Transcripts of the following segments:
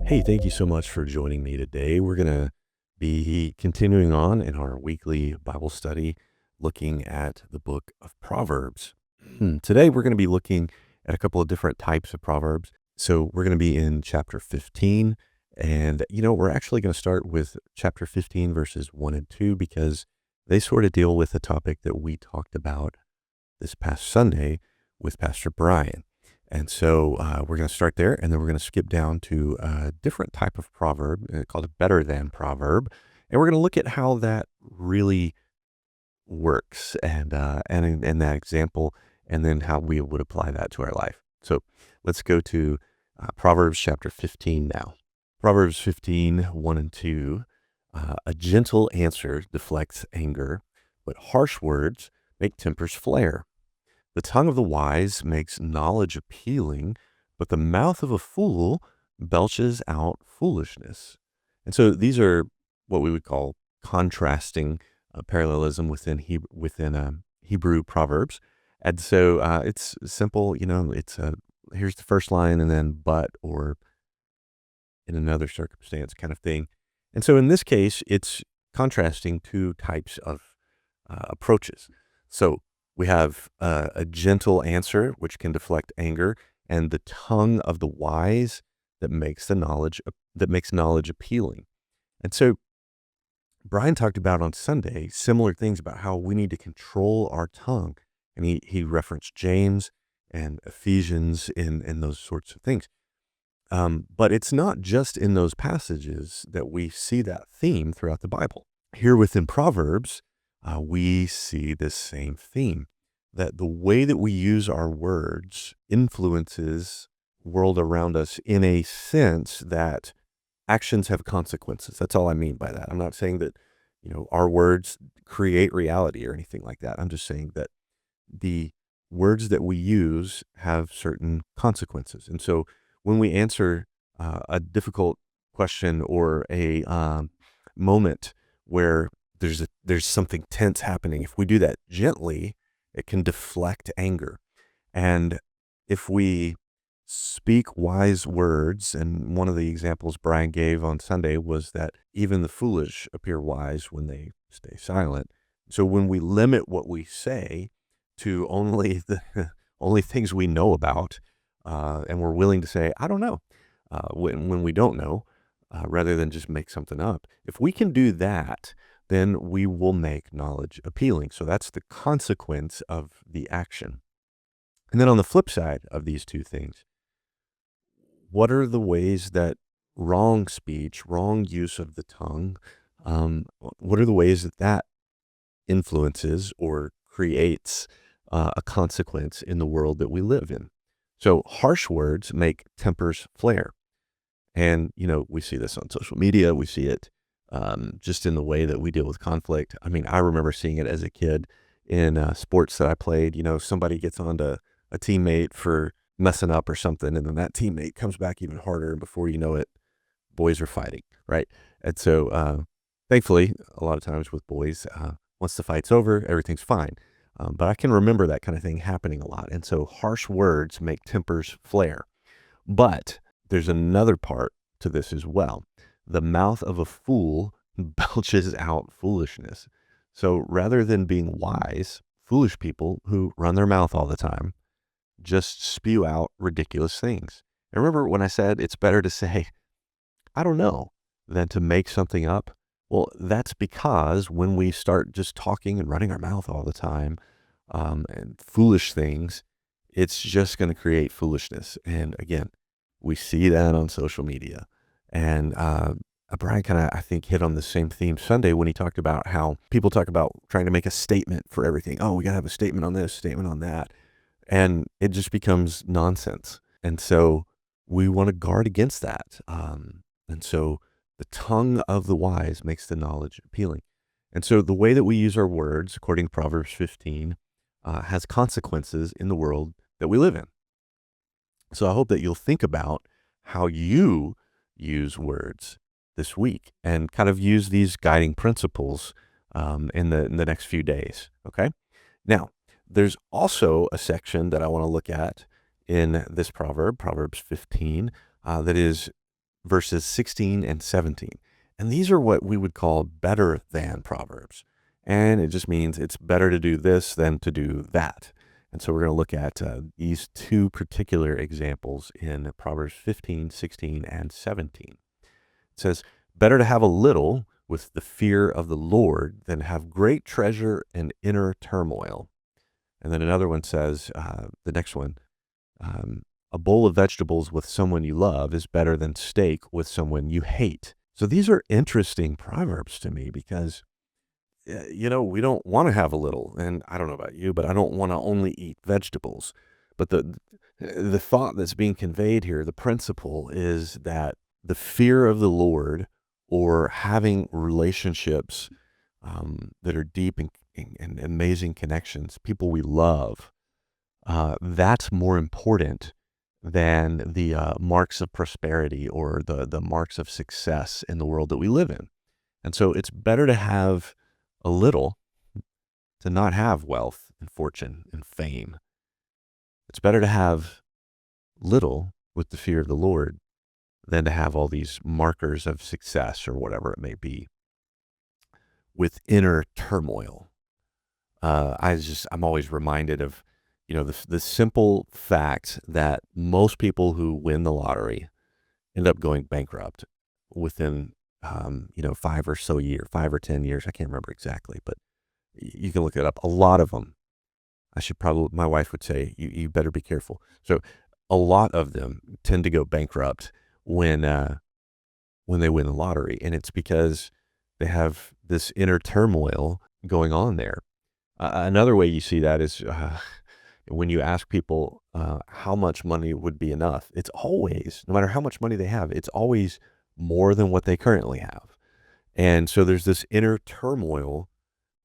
Hey, thank you so much for joining me today. We're going to be continuing on in our weekly Bible study looking at the book of Proverbs. Today, we're going to be looking at a couple of different types of Proverbs. So, we're going to be in chapter 15. And, we're actually going to start with chapter 15, verses 1 and 2, because they sort of deal with the topic that we talked about this past Sunday with Pastor Brian. And so we're going to start there, and then we're going to skip down to a different type of proverb called a better than proverb. And we're going to look at how that really works and that example, and then how we would apply that to our life. So let's go to Proverbs chapter 15 now. Proverbs 15, 1 and 2. A gentle answer deflects anger, but harsh words make tempers flare. The tongue of the wise makes knowledge appealing, but the mouth of a fool belches out foolishness. And so these are what we would call contrasting parallelism within Hebrew proverbs. And so it's simple, it's here's the first line and then but or in another circumstance kind of thing. And so in this case, it's contrasting two types of approaches. So we have a gentle answer, which can deflect anger, and the tongue of the wise that makes knowledge appealing. And so Brian talked about on Sunday similar things about how we need to control our tongue, and he referenced James and Ephesians in those sorts of things. But it's not just in those passages that we see that theme throughout the Bible. Here within Proverbs, we see this same theme, that the way that we use our words influences the world around us in a sense that actions have consequences. That's all I mean by that. I'm not saying that, our words create reality or anything like that. I'm just saying that the words that we use have certain consequences. And so when we answer a difficult question or a moment where there's something tense happening, if we do that gently, it can deflect anger. And if we speak wise words, and one of the examples Brian gave on Sunday was that even the foolish appear wise when they stay silent. So when we limit what we say to only the only things we know about, and we're willing to say, I don't know, when we don't know, rather than just make something up. If we can do that, then we will make knowledge appealing. So that's the consequence of the action. And then on the flip side of these two things, what are the ways that wrong speech, wrong use of the tongue, what are the ways that that influences or creates a consequence in the world that we live in? So harsh words make tempers flare. And, we see this on social media. We see it just in the way that we deal with conflict. I mean, I remember seeing it as a kid in sports that I played. Somebody gets onto a teammate for messing up or something, and then that teammate comes back even harder. And before you know it, boys are fighting, right? And so thankfully, a lot of times with boys, once the fight's over, everything's fine. But I can remember that kind of thing happening a lot. And so harsh words make tempers flare. But there's another part to this as well. The mouth of a fool belches out foolishness. So rather than being wise, foolish people who run their mouth all the time just spew out ridiculous things. And remember when I said it's better to say, I don't know, than to make something up? Well, that's because when we start just talking and running our mouth all the time, and foolish things, it's just going to create foolishness. And again, we see that on social media. And Brian kind of, I think, hit on the same theme Sunday when he talked about how people talk about trying to make a statement for everything. Oh, we got to have a statement on this, statement on that. And it just becomes nonsense. And so we want to guard against that. And so the tongue of the wise makes the knowledge appealing. And so the way that we use our words, according to Proverbs 15, has consequences in the world that we live in. So I hope that you'll think about how you use words this week and kind of use these guiding principles in the next few days. Okay. Now, there's also a section that I want to look at in this proverb, Proverbs 15, that is verses 16 and 17. And these are what we would call better than Proverbs. And it just means it's better to do this than to do that. And so we're going to look at these two particular examples in Proverbs 15, 16, and 17. It says, better to have a little with the fear of the Lord than have great treasure and inner turmoil. And then another one says, the next one, a bowl of vegetables with someone you love is better than steak with someone you hate. So these are interesting proverbs to me because, we don't want to have a little. And I don't know about you, but I don't want to only eat vegetables. But the thought that's being conveyed here, the principle is that the fear of the Lord or having relationships that are deep and amazing connections, people we love, that's more important than the marks of prosperity or the marks of success in the world that we live in. And so it's better to have a little, to not have wealth and fortune and fame. It's better to have little with the fear of the Lord than to have all these markers of success or whatever it may be with inner turmoil. I'm always reminded of, the simple fact that most people who win the lottery end up going bankrupt within, 5 or 10 years. I can't remember exactly, but you can look it up. A lot of them, my wife would say, you better be careful. So a lot of them tend to go bankrupt when they win the lottery. And it's because they have this inner turmoil going on there. Another way you see that is when you ask people how much money would be enough, it's always, no matter how much money they have, it's always more than what they currently have. And so there's this inner turmoil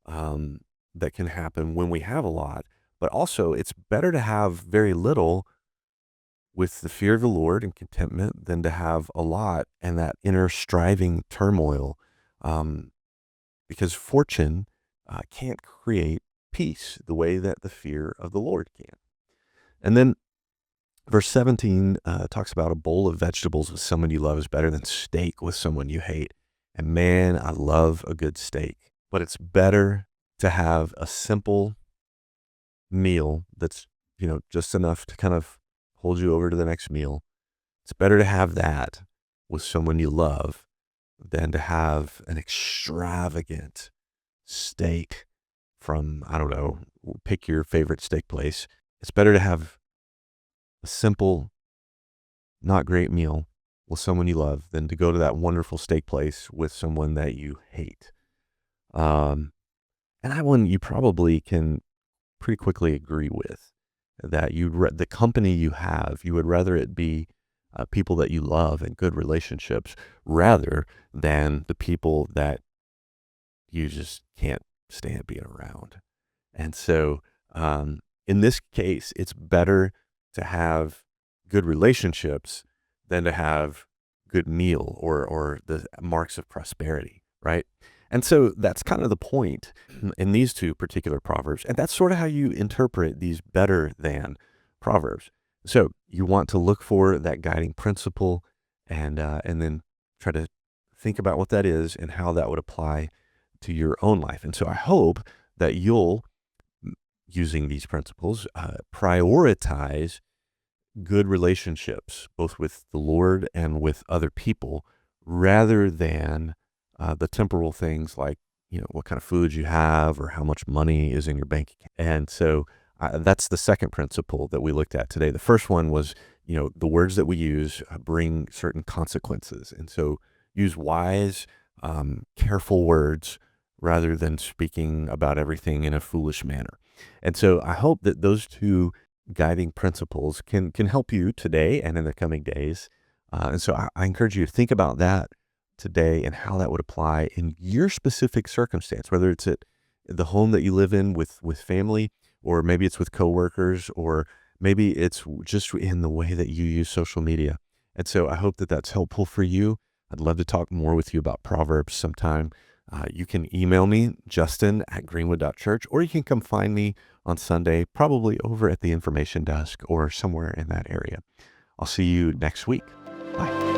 that can happen when we have a lot, but also it's better to have very little with the fear of the Lord and contentment than to have a lot and that inner striving turmoil, because fortune can't create peace the way that the fear of the Lord can. And then verse 17 talks about a bowl of vegetables with someone you love is better than steak with someone you hate. And man, I love a good steak, but it's better to have a simple meal that's, just enough to kind of hold you over to the next meal. It's better to have that with someone you love than to have an extravagant steak from, I don't know, pick your favorite steak place. It's better to have a simple, not great meal with someone you love than to go to that wonderful steak place with someone that you hate. And that one you probably can pretty quickly agree with, that the company you have, you would rather it be people that you love and good relationships rather than the people that you just can't stand being around. And so in this case, it's better to have good relationships than to have good meal or the marks of prosperity, right? And so that's kind of the point in these two particular proverbs. And that's sort of how you interpret these better than proverbs. So you want to look for that guiding principle and then try to think about what that is and how that would apply to your own life. And so I hope that you'll, using these principles, prioritize good relationships, both with the Lord and with other people, rather than the temporal things like, what kind of food you have or how much money is in your bank account. And so that's the second principle that we looked at today. The first one was, the words that we use bring certain consequences. And so use wise, careful words rather than speaking about everything in a foolish manner. And so I hope that those two guiding principles can help you today and in the coming days. And so I encourage you to think about that today and how that would apply in your specific circumstance, whether it's at the home that you live in with family, or maybe it's with coworkers, or maybe it's just in the way that you use social media. And so I hope that that's helpful for you. I'd love to talk more with you about Proverbs sometime. You can email me, justin@greenwood.church, or you can come find me on Sunday, probably over at the information desk or somewhere in that area. I'll see you next week. Bye.